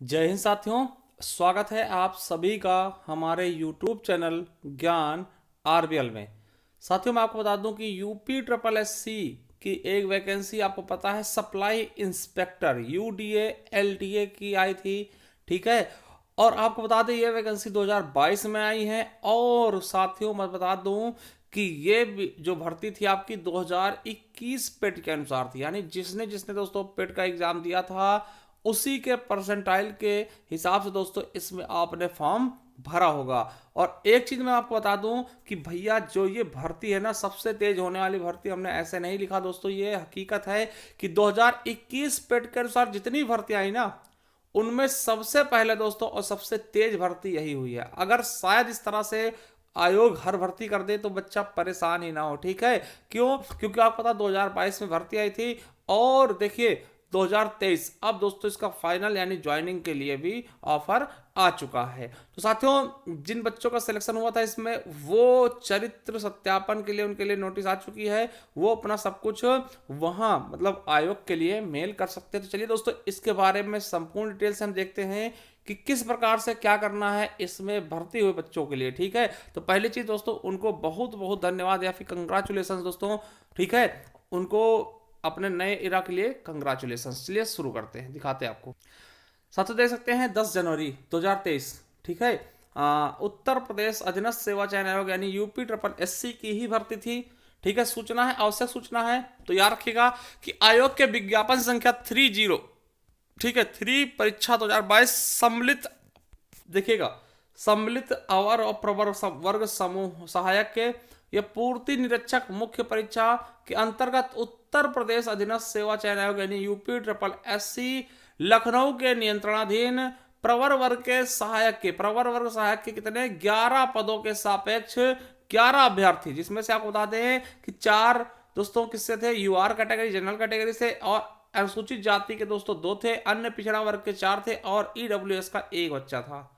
जय हिंद साथियों। स्वागत है आप सभी का हमारे YouTube चैनल ज्ञान आरबीएल में। साथियों, मैं आपको बता दूं कि यूपी ट्रिपल एस सी की एक वैकेंसी आपको पता है सप्लाई इंस्पेक्टर यूडीए एलडीए की आई थी। ठीक है, और आपको बता दें ये वैकेंसी 2022 में आई है। और साथियों मैं बता दूं कि जो भर्ती थी आपकी 2021 पेट के अनुसार थी, यानी जिसने जिसने दोस्तों पेट का एग्जाम दिया था उसी के परसेंटाइल के हिसाब से दोस्तों इसमें आपने फॉर्म भरा होगा। और एक चीज मैं आपको बता दूं कि भैया जो ये भर्ती है ना, सबसे तेज होने वाली भर्ती हमने ऐसे नहीं लिखा दोस्तों, ये हकीकत है कि 2021 पेट के अनुसार जितनी भर्ती आई ना, उनमें सबसे पहले दोस्तों और सबसे तेज भर्ती यही हुई है। अगर शायद इस तरह से आयोग हर भर्ती कर दे तो बच्चा परेशान ही ना हो। ठीक है, क्यों? क्योंकि आपको पता 2022 में भर्ती आई थी और देखिए 2023 अब दोस्तों इसका फाइनल यानी ज्वाइनिंग के लिए भी ऑफर आ चुका है। तो साथियों, जिन बच्चों का सिलेक्शन हुआ था इसमें, वो चरित्र सत्यापन के लिए उनके लिए नोटिस आ चुकी है, वो अपना सब कुछ वहां मतलब आयोग के लिए मेल कर सकते हैं। तो चलिए दोस्तों, इसके बारे में संपूर्ण डिटेल से हम देखते हैं कि किस प्रकार से क्या करना है इसमें भर्ती हुए बच्चों के लिए। ठीक है, तो पहली चीज दोस्तों, उनको बहुत बहुत धन्यवाद या फिर कंग्रेचुलेशन दोस्तों। ठीक है, उनको अपने नए इरा के लिए कंग्रेचुलेशन। चलिए शुरू करते हैं, दिखाते हैं आपको। साथियों देख सकते हैं 10 जनवरी 2023। ठीक है, उत्तर प्रदेश अधीनस्थ सेवा चयन आयोग यानी यूपी ट्रिपल एससी की ही भर्ती थी। ठीक है, सूचना है, आवश्यक सूचना है, तो याद रखिएगा कि आयोग के विज्ञापन संख्या 30, ठीक है 3 परीक्षा 2022 सम्मिलित, देखिएगा सम्मिलित अवर और प्रवर वर्ग समूह सहायक के ये पूर्ति निरीक्षक मुख्य परीक्षा के अंतर्गत उत्तर प्रदेश अधीनस्थ सेवा चयन आयोग यानी यूपी ट्रिपल एससी लखनऊ के नियंत्रणाधीन प्रवर वर्ग सहायक के कितने 11 पदों के सापेक्ष 11 अभ्यर्थी, जिसमें से आपको बता दें कि 4 दोस्तों किससे थे, यूआर कैटेगरी जनरल कैटेगरी से, और अनुसूचित जाति के दोस्तों 2 थे, अन्य पिछड़ा वर्ग के 4 थे और ईडब्ल्यूएस का एक बच्चा था।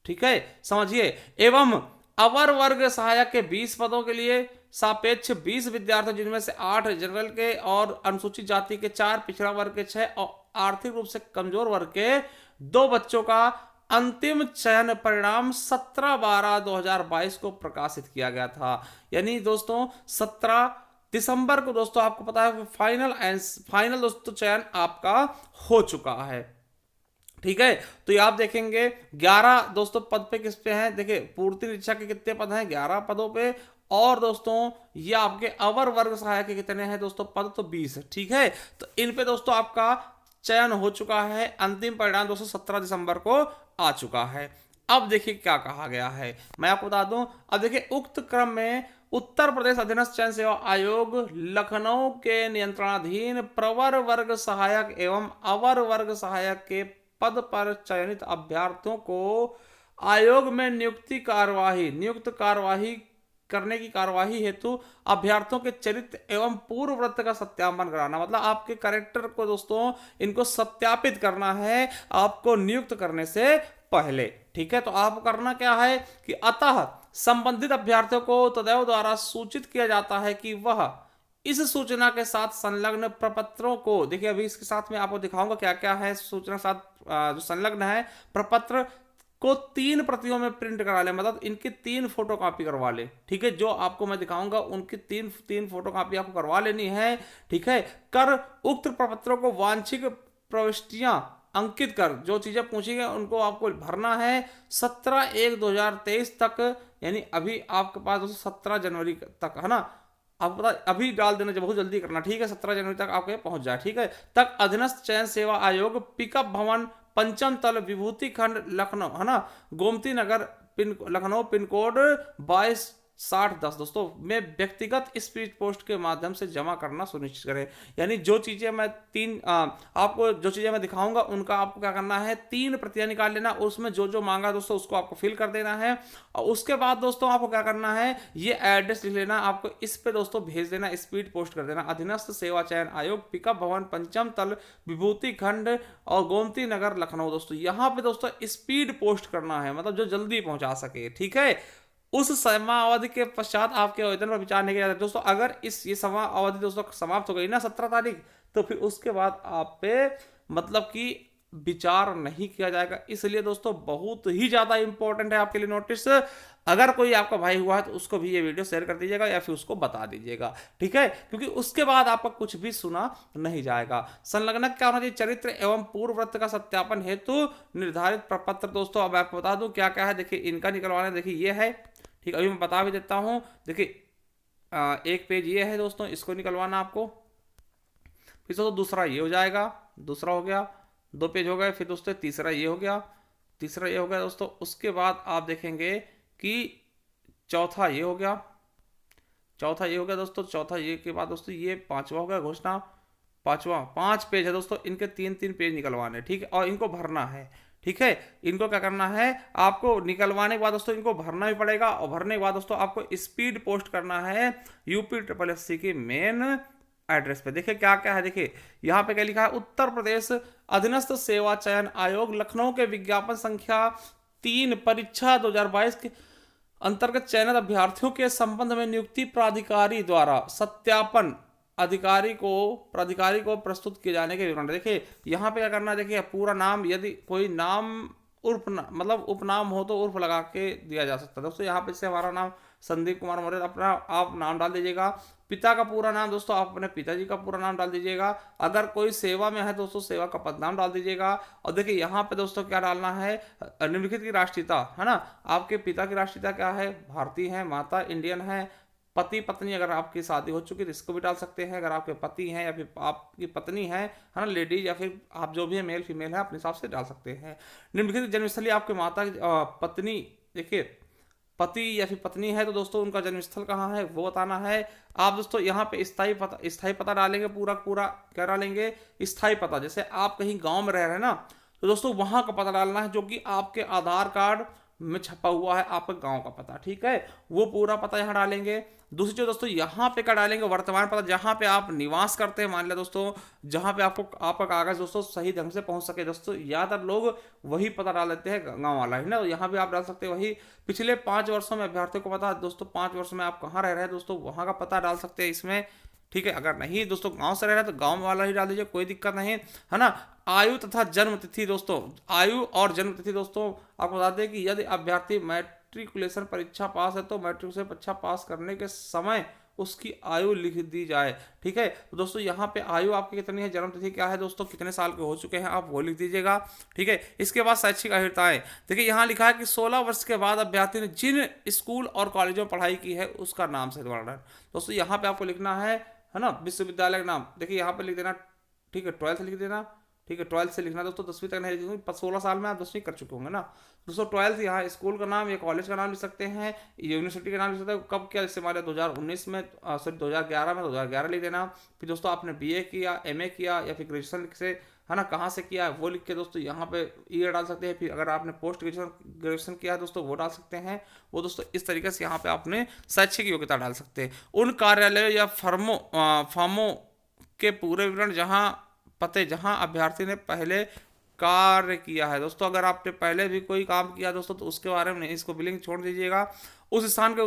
ठीक है, समझिए। एवं अवर वर्ग सहायक के 20 पदों के लिए सापेक्ष 20 विद्यार्थी, जिनमें से 8 जनरल के और अनुसूचित जाति के 4, पिछड़ा वर्ग के 6 और आर्थिक रूप से कमजोर वर्ग के 2 बच्चों का अंतिम चयन परिणाम 17/12/2022 को प्रकाशित किया गया था। यानी दोस्तों 17 दिसंबर को दोस्तों आपको पता है फाइनल दोस्तों चयन आपका हो चुका है। ठीक है, तो ये आप देखेंगे 11 दोस्तों पद पे किस पे हैं, देखिए पूर्ति निरीक्षक के कितने पद हैं, 11 पदों पे, और दोस्तों ये आपके अवर वर्ग सहायक के कितने हैं दोस्तों पद, तो 20 है। ठीक है, तो इन पे दोस्तों आपका चयन हो चुका है, अंतिम परिणाम दोस्तों 17 दिसंबर को आ चुका है। अब देखिए क्या कहा गया है, मैं आपको बता दूं। अब देखिए उक्त क्रम में उत्तर प्रदेश अधीनस्थ चयन सेवा आयोग लखनऊ के नियंत्रणाधीन प्रवर वर्ग सहायक एवं अवर वर्ग सहायक के पद पर चयनित अभ्यर्थियों को आयोग में नियुक्त कार्यवाही करने की कार्यवाही हेतु अभ्यर्थियों के चरित्र एवं पूर्व वृत्त का सत्यापन कराना, मतलब आपके कैरेक्टर को दोस्तों इनको सत्यापित करना है आपको नियुक्त करने से पहले। ठीक है, तो आपको करना क्या है कि अतः संबंधित अभ्यर्थियों को तदैव द्वारा सूचित किया जाता है कि वह इस सूचना के साथ संलग्न प्रपत्रों को, देखिए अभी इसके साथ में आपको दिखाऊंगा क्या क्या है सूचना साथ जो संलग्न है प्रपत्र को 3 प्रतियों में प्रिंट करा ले, मतलब इनकी 3 फोटो कॉपी करवा ले। ठीक है, जो आपको मैं दिखाऊंगा उनकी 3 फोटो कॉपी आपको करवा लेनी है। ठीक है, कर उक्त प्रपत्रों को वांछित प्रविष्टियां अंकित कर, जो चीजें पूछी गई उनको आपको भरना है 17/1/2023 तक, यानी अभी आपके पास दोस्तों 17 जनवरी तक है ना, आपको पता अभी डाल देना, जब बहुत जल्दी करना। ठीक है, 17 जनवरी तक आपके पहुंच जाए। ठीक है, तक अधीनस्थ चयन सेवा आयोग पिकअप भवन पंचम तल विभूति खंड लखनऊ है ना, गोमती नगर लखनऊ पिन कोड 226010 दोस्तों में व्यक्तिगत स्पीड पोस्ट के माध्यम से जमा करना सुनिश्चित करें। यानी जो चीजें मैं आपको जो चीजें मैं दिखाऊंगा उनका आपको क्या करना है, 3 प्रतियां निकाल लेना, उसमें जो जो मांगा दोस्तों उसको आपको फिल कर देना है। और उसके बाद दोस्तों आपको क्या करना है, ये एड्रेस लिख लेना, आपको इस पे दोस्तों भेज देना, स्पीड पोस्ट कर देना, अधीनस्थ सेवा चयन आयोग पिकअप भवन पंचम तल विभूति खंड और गोमती नगर लखनऊ दोस्तों, यहाँ पे दोस्तों स्पीड पोस्ट करना है, मतलब जो जल्दी पहुंचा सके। ठीक है, उस समयावधि के पश्चात आपके आवेदन पर विचार नहीं किया जाता दोस्तों। अगर ये समयावधि दोस्तों समाप्त हो गई ना 17 तारीख, तो फिर उसके बाद आप पे मतलब कि विचार नहीं किया जाएगा। इसलिए दोस्तों बहुत ही ज़्यादा इंपॉर्टेंट है आपके लिए नोटिस। अगर कोई आपका भाई हुआ है तो उसको भी ये वीडियो शेयर कर दीजिएगा या फिर उसको बता दीजिएगा, ठीक है, क्योंकि उसके बाद आपका कुछ भी सुना नहीं जाएगा। संलग्नक क्या होना चाहिए? चरित्र एवं पूर्वव्रत का सत्यापन हेतु निर्धारित प्रपत्र। दोस्तों अब आपको बता दूं क्या क्या है, देखिए इनका निकलवाना, देखिए ये है, ठीक, अभी मैं बता भी देता हूँ। देखिए एक पेज ये है दोस्तों, इसको निकलवाना आपको। फिर दोस्तों दूसरा ये हो जाएगा, दूसरा हो गया, 2 पेज हो गए। फिर दोस्तों तीसरा ये हो गया, तीसरा ये हो गया दोस्तों। उसके बाद आप देखेंगे कि चौथा ये हो गया, चौथा ये हो गया दोस्तों, चौथा ये के बाद दोस्तों ये पांचवा हो गया घोषणा, पांचवा। 5 पेज है दोस्तों, इनके 3-3 पेज निकलवाने, ठीक है, और इनको भरना है, ठीक है। इनको क्या करना है, आपको निकलवाने के बाद दोस्तों इनको भरना भी पड़ेगा, और भरने के बाद दोस्तों आपको स्पीड पोस्ट करना है UPSSC की मेन एड्रेस पे। देखिए क्या क्या है, देखिए यहाँ पे क्या लिखा है, उत्तर प्रदेश अधीनस्थ सेवा चयन आयोग लखनऊ के विज्ञापन संख्या 3 परीक्षा 2022 के अंतर्गत चयनित अभ्यर्थियों के संबंध में नियुक्ति प्राधिकारी द्वारा सत्यापन प्राधिकारी को प्रस्तुत किए जाने के विवरण। देखिए यहाँ पे क्या करना है, देखिए पूरा नाम, यदि कोई नाम मतलब उपनाम हो तो उर्फ लगा के दिया जा सकता है दोस्तों। यहाँ पे जैसे हमारा नाम संदीप कुमार मौर्य, अपना आप नाम डाल दीजिएगा। पिता का पूरा नाम दोस्तों आप अपने पिताजी का पूरा नाम डाल दीजिएगा। अगर कोई सेवा में है दोस्तों सेवा का पदनाम डाल दीजिएगा। और देखिए यहाँ पे दोस्तों क्या डालना है, निम्नलिखित की राष्ट्रीयता है ना, आपके पिता की राष्ट्रीयता क्या है, भारतीय है, माता इंडियन है, पति पत्नी अगर आपकी शादी हो चुकी है तो इसको भी डाल सकते हैं। अगर आपके पति हैं या फिर आपकी पत्नी है ना, लेडीज, या फिर आप जो भी है मेल फीमेल है अपने हिसाब से डाल सकते हैं। निम्नलिखित जन्मस्थली आपके माता पत्नी, देखिए पति या फिर पत्नी है तो दोस्तों उनका जन्मस्थल कहाँ है वो बताना है। आप दोस्तों यहाँ पे स्थायी पता डालेंगे, पूरा पूरा क्या डालेंगे, स्थायी पता। जैसे आप कहीं गांव में रह रहे हैं ना, तो दोस्तों वहां का पता डालना है जो कि आपके आधार कार्ड में छपा हुआ है, आपके गांव का पता, ठीक है, वो पूरा पता यहाँ डालेंगे। दूसरी चीज दोस्तों यहाँ पे क्या डालेंगे, वर्तमान पता, जहाँ पे आप निवास करते हैं, मान लिया दोस्तों जहाँ पे आपको आपका कागज दोस्तों सही ढंग से पहुंच सके। दोस्तों ज्यादातर लोग वही पता डाल देते हैं, गांव वाला ही ना, यहाँ भी आप डाल सकते हैं वही। पिछले 5 वर्षों में अभ्यर्थियों को पता दोस्तों 5 वर्ष में आप कहाँ रह रहे हैं दोस्तों, वहाँ का पता डाल सकते हैं इसमें, ठीक है। अगर नहीं दोस्तों गांव से रह रहे हैं तो गांव वाला ही डाल दीजिए, कोई दिक्कत नहीं है ना। आयु तथा जन्म तिथि दोस्तों, आयु और जन्म तिथि दोस्तों आपको बता दें कि यदि अभ्यर्थी मैट्रिकुलेशन परीक्षा पास है तो मैट्रिकुलेशन परीक्षा पास करने के समय उसकी आयु लिख दी जाए, ठीक है। तो दोस्तों यहाँ पे आयु आपकी कितनी है, जन्म तिथि क्या है दोस्तों, कितने साल के हो चुके हैं आप वो लिख दीजिएगा, ठीक है। इसके बाद शैक्षिक अर्हताएं, देखिए यहाँ लिखा है कि 16 वर्ष के बाद अभ्यर्थी ने जिन स्कूल और कॉलेजों में पढ़ाई की है उसका नाम सहित वर्णन। दोस्तों यहाँ पे आपको लिखना है ना, विश्वविद्यालय का नाम, देखिए यहाँ पे लिख देना, ठीक है, 12th लिख देना, ठीक है, 12th से लिखना दोस्तों, 10वीं तक नहीं लिखूंगी, 16 साल में आप 10वीं कर चुके होंगे ना दोस्तों। 12th यहाँ स्कूल का नाम या कॉलेज का नाम लिख सकते हैं, यूनिवर्सिटी का नाम लिख सकते हैं, कब क्या जैसे हमारे 2019 में सॉरी 2011 में 2011 लिख देना। फिर दोस्तों आपने BA किया, MA किया या फिर ग्रेजुएशन से है ना, कहाँ से किया है वो लिख के दोस्तों यहाँ पे ईयर डाल सकते हैं। फिर अगर आपने पोस्ट ग्रेजुएशन किया है दोस्तों वो डाल सकते हैं वो दोस्तों। इस तरीके से यहाँ पे आपने शैक्षिक योग्यता डाल सकते हैं। उन कार्यालयों या फर्मों के पूरे विवरण जहां अभ्यर्थी ने पहले कार्य किया है दोस्तों। अगर आपने पहले भी कोई काम किया दोस्तों तो उसके बारे में नहीं, इसको बिलिंग छोड़ दीजिएगा। उस स्थान के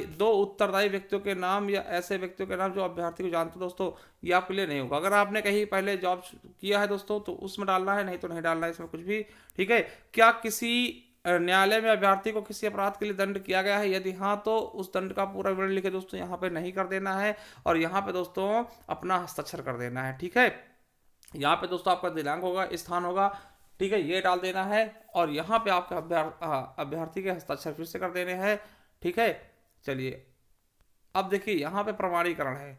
दो उत्तरदायी व्यक्तियों के नाम या ऐसे व्यक्तियों के नाम जो अभ्यर्थी को जानते हो दोस्तों, ये आपके लिए नहीं होगा। अगर आपने कहीं पहले जॉब किया है दोस्तों तो उसमें डालना है, नहीं तो नहीं डालना है इसमें कुछ भी, ठीक है। क्या किसी न्यायालय में अभ्यर्थी को किसी अपराध के लिए दंड किया गया है, यदि हाँ तो उस दंड का पूरा विवरण लिखे दोस्तों यहाँ पे नहीं कर देना है, और यहाँ पे दोस्तों अपना हस्ताक्षर कर देना है, ठीक है। यहाँ पे दोस्तों आपका दिनांक होगा, स्थान होगा, ठीक है, ये डाल देना है, और यहाँ पे आपका अभ्यर्थी के हस्ताक्षर फिर से कर देने हैं, ठीक है। चलिए अब देखिए यहाँ पे प्रमाणीकरण है,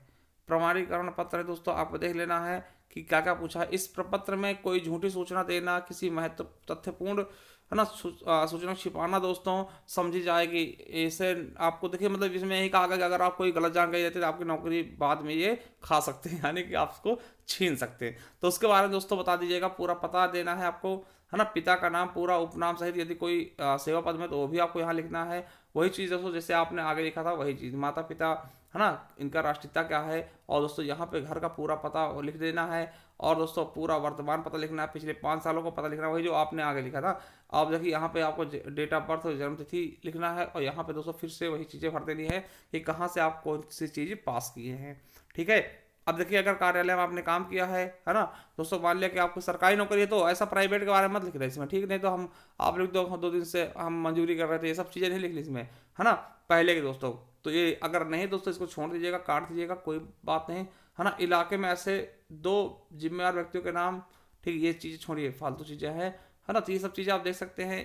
प्रमाणीकरण पत्र है दोस्तों, आपको देख लेना है कि क्या क्या पूछा है। इस प्रपत्र में कोई झूठी सूचना देना, किसी महत्व तथ्यपूर्ण है ना सूचना छिपाना दोस्तों समझी जाएगी। ऐसे आपको देखिए मतलब इसमें यही कहा गया कि अगर आप कोई गलत जानकारी देते तो आपकी नौकरी बाद में ये खा सकते हैं, यानी कि आपको छीन सकते हैं। तो उसके बारे में दोस्तों बता दीजिएगा, पूरा पता देना है आपको, है ना, पिता का नाम पूरा, उपनाम सहित, यदि कोई सेवा पद में तो वो भी आपको यहाँ लिखना है। वही चीज़ दोस्तों जैसे आपने आगे लिखा था वही चीज़, माता पिता है ना, इनका राष्ट्रीयता क्या है, और दोस्तों यहाँ पे घर का पूरा पता लिख देना है, और दोस्तों पूरा वर्तमान पता लिखना है, पिछले 5 सालों का पता लिखना है, वही जो आपने आगे लिखा था। आप देखिए यहाँ पे आपको डेट ऑफ बर्थ और जन्म तिथि लिखना है, और यहाँ पे दोस्तों फिर से वही चीज़ें भर देनी है कि कहाँ से आप कौन सी चीज़ पास किए हैं, ठीक है। अब देखिए, अगर कार्यालय में आपने काम किया है ना दोस्तों, मान लिया कि आपको सरकारी नौकरी है, तो ऐसा प्राइवेट के बारे में मत लिख रहे इसमें, ठीक, नहीं तो हम आप लिख दो 2 दिन से हम मंजूरी कर रहे थे, ये सब चीज़ें नहीं लिख ली इसमें, है ना, पहले के दोस्तों। तो ये अगर नहीं दोस्तों, इसको छोड़ दीजिएगा, काट दीजिएगा, कोई बात नहीं, है ना। इलाके में ऐसे 2 जिम्मेदार व्यक्तियों के नाम, ठीक, ये चीज़ें छोड़िए, फालतू चीज़ें हैं, है ना। तो ये सब चीज़ें आप देख सकते हैं,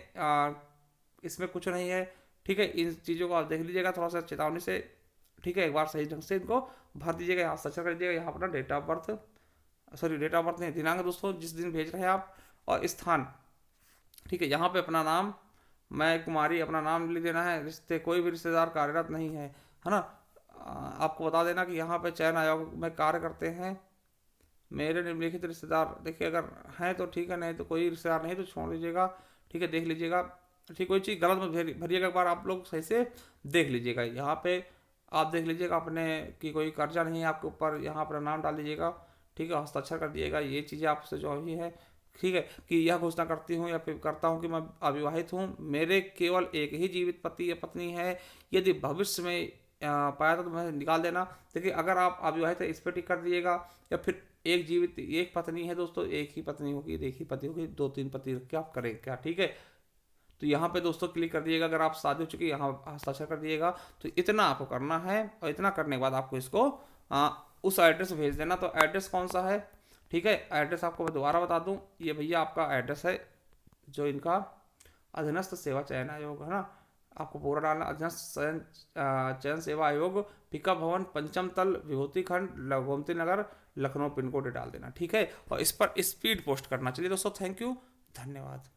इसमें कुछ नहीं है, ठीक है। इन चीज़ों को आप देख लीजिएगा थोड़ा सा चेतावनी से, ठीक है। एक बार सही ढंग से इनको भर दीजिएगा, यहाँ सच कर दीजिएगा, यहाँ अपना date of birth, sorry date of birth नहीं, दिनांक दोस्तों, जिस दिन भेज रहे हैं आप, और स्थान, ठीक है। यहाँ पे अपना नाम, मैं कुमारी, अपना नाम लिख देना है, रिश्ते, कोई भी रिश्तेदार कार्यरत नहीं है ना। आपको बता देना कि यहाँ पे चयन आयोग में कार्य करते हैं मेरे निम्नलिखित रिश्तेदार, देखिए अगर हैं तो ठीक है, नहीं तो कोई रिश्तेदार नहीं तो छोड़ दीजिएगा, ठीक है। देख लीजिएगा, ठीक, कोई चीज़ गलत मत भरिएगा, एक बार आप लोग सही से देख लीजिएगा। यहाँ पे आप देख लीजिएगा अपने कि कोई कर्जा नहीं है आपके ऊपर, यहाँ अपना नाम डाल दीजिएगा, ठीक है, हस्ताक्षर कर दिएगा। ये चीज़ें आपसे जो भी है, ठीक है, कि यह घोषणा करती हूँ या फिर करता हूँ कि मैं अविवाहित हूँ, मेरे केवल एक ही जीवित पति या पत्नी है, यदि भविष्य में पाया तो मैं निकाल देना। देखिए, अगर आप अविवाहित है इस पर टिक कर दिएगा, या फिर एक जीवित, एक पत्नी है दोस्तों, एक ही पत्नी होगी, एक ही पति होगी, 2-3 पति रख के आप करें क्या, ठीक है। तो यहाँ पे दोस्तों क्लिक कर दिएगा, अगर आप शादी हो चुकी है यहाँ हस्ताक्षर कर दिएगा। तो इतना आपको करना है, और इतना करने के बाद आपको इसको उस एड्रेस भेज देना। तो एड्रेस कौन सा है, ठीक है, एड्रेस आपको मैं दोबारा बता दूं, ये भैया आपका एड्रेस है जो इनका अधीनस्थ सेवा चयन आयोग है ना, आपको पूरा डालना, अधीनस्थ चयन सेवा आयोग, पिका भवन, पंचम तल, विभूति खंड, गोमती नगर, लखनऊ, पिन कोड डाल देना, ठीक है। और इस पर स्पीड पोस्ट करना। चलिए दोस्तों, थैंक यू, धन्यवाद।